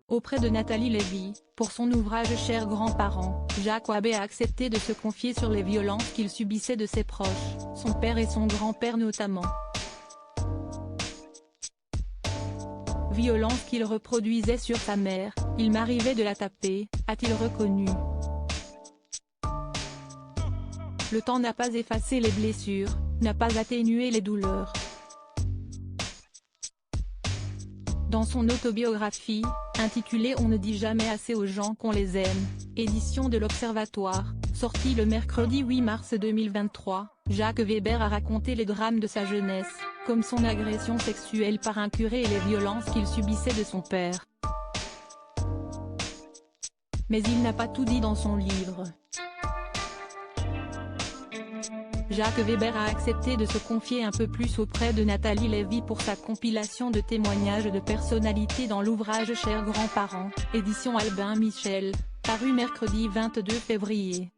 Auprès de Nathalie Lévy, pour son ouvrage Chers grands-parents, Jacques Wabé a accepté de se confier sur les violences qu'il subissait de ses proches, son père et son grand-père notamment. Violences qu'il reproduisait sur sa mère, il m'arrivait de la taper, a-t-il reconnu. Le temps n'a pas effacé les blessures, n'a pas atténué les douleurs. Dans son autobiographie, intitulée On ne dit jamais assez aux gens qu'on les aime, édition de l'Observatoire, sortie le mercredi 8 mars 2023, Jacques Weber a raconté les drames de sa jeunesse, comme son agression sexuelle par un curé et les violences qu'il subissait de son père. Mais il n'a pas tout dit dans son livre. Jacques Weber a accepté de se confier un peu plus auprès de Nathalie Lévy pour sa compilation de témoignages de personnalités dans l'ouvrage Chers grands-parents, édition Albin Michel, paru mercredi 22 février.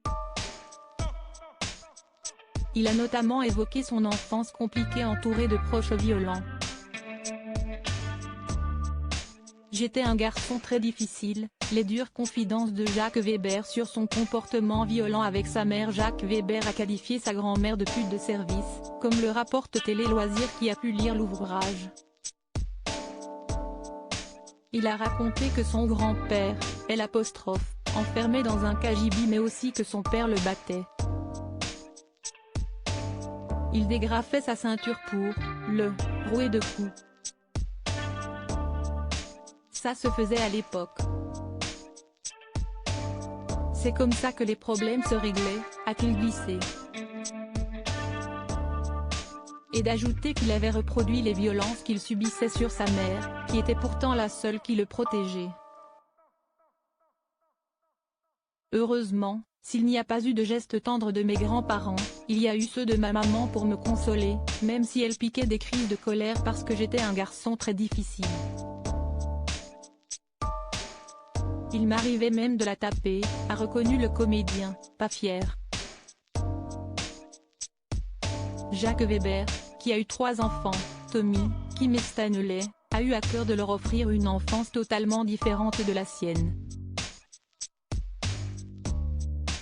Il a notamment évoqué son enfance compliquée entourée de proches violents. J'étais un garçon très difficile, les dures confidences de Jacques Weber sur son comportement violent avec sa mère. Jacques Weber a qualifié sa grand-mère de pute de service, comme le rapporte Télé Loisirs qui a pu lire l'ouvrage. Il a raconté que son grand-père, enfermé dans un cagibi, mais aussi que son père le battait. Il dégrafait sa ceinture pour le rouer de coups. Ça se faisait à l'époque. C'est comme ça que les problèmes se réglaient, a-t-il glissé. Et d'ajouter qu'il avait reproduit les violences qu'il subissait sur sa mère, qui était pourtant la seule qui le protégeait. Heureusement, s'il n'y a pas eu de gestes tendres de mes grands-parents, il y a eu ceux de ma maman pour me consoler, même si elle piquait des crises de colère parce que j'étais un garçon très difficile. Il m'arrivait même de la taper, a reconnu le comédien, pas fier. Jacques Weber, qui a eu 3 enfants, Tommy, Kim et Stanley, a eu à cœur de leur offrir une enfance totalement différente de la sienne.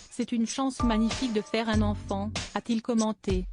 C'est une chance magnifique de faire un enfant, a-t-il commenté,